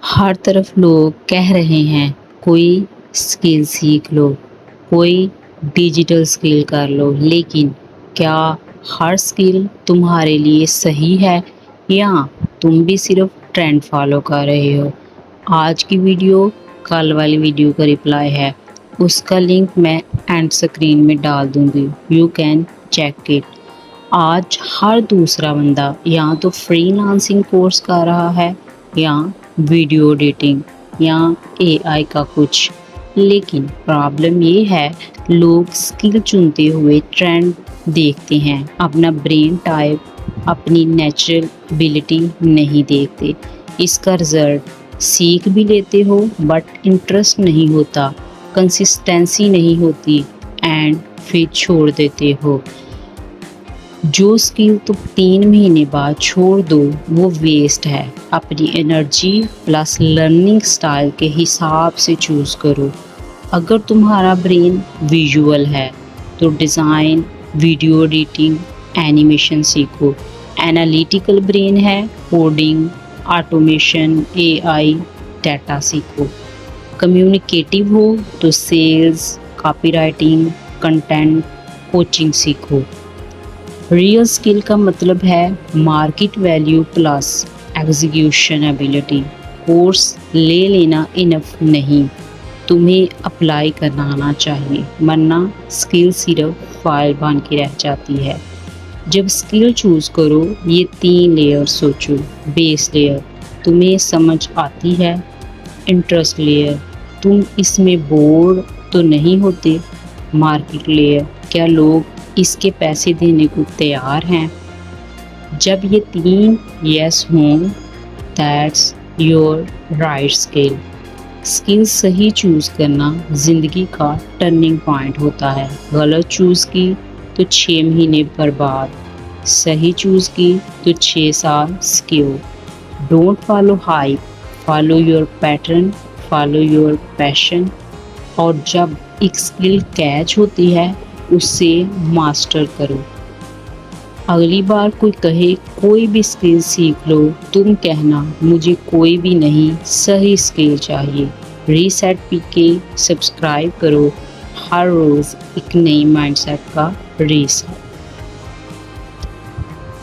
हर तरफ लोग कह रहे हैं कोई स्किल सीख लो, कोई डिजिटल स्किल कर लो, लेकिन क्या हर स्किल तुम्हारे लिए सही है या तुम भी सिर्फ ट्रेंड फॉलो कर रहे हो? आज की वीडियो कल वाली वीडियो का रिप्लाई है। उसका लिंक मैं एंड स्क्रीन में डाल दूंगी, यू कैन चेक इट। आज हर दूसरा बंदा या तो फ्रीलांसिंग कोर्स कर रहा है या वीडियो एडिटिंग या एआई का कुछ। लेकिन प्रॉब्लम ये है, लोग स्किल चुनते हुए ट्रेंड देखते हैं, अपना ब्रेन टाइप, अपनी नेचुरल एबिलिटी नहीं देखते। इसका रिजल्ट सीख भी लेते हो बट इंटरेस्ट नहीं होता, कंसिस्टेंसी नहीं होती एंड फिर छोड़ देते हो। जो स्किल तुम 3 महीने बाद छोड़ दो वो वेस्ट है। अपनी एनर्जी प्लस लर्निंग स्टाइल के हिसाब से चूज़ करो। अगर तुम्हारा ब्रेन विजुअल है तो डिज़ाइन, वीडियो एडिटिंग, एनिमेशन सीखो। एनालिटिकल ब्रेन है, कोडिंग, ऑटोमेशन, एआई, डाटा सीखो। कम्युनिकेटिव हो तो सेल्स, कॉपीराइटिंग, कंटेंट, कोचिंग सीखो। रियल स्किल का मतलब है market value plus execution ability. Course ले लेना इनफ नहीं, तुम्हें अप्लाई करना आना चाहिए, वरना स्किल सिर्फ फाइल बन के रह जाती है। जब स्किल चूज़ करो ये 3 लेयर सोचो। बेस लेयर, तुम्हें समझ आती है। इंटरेस्ट लेयर, तुम इसमें बोर तो नहीं होते। मार्केट लेयर, क्या लोग इसके पैसे देने को तैयार हैं? जब ये 3 यस हों, that's your right skill. Skill सही चूज़ करना ज़िंदगी का टर्निंग पॉइंट होता है। गलत चूज़ की तो 6 महीने बर्बाद, सही चूज़ की तो 6 साल secure. Don't follow hype, follow your pattern, follow your passion. और जब एक स्किल कैच होती है उससे मास्टर करो। अगली बार कोई कहे कोई भी स्किल सीख लो, तुम कहना मुझे कोई भी नहीं, सही स्किल चाहिए। रीसेट पीके सब्सक्राइब करो, हर रोज़ एक नई माइंडसेट का रीसेट।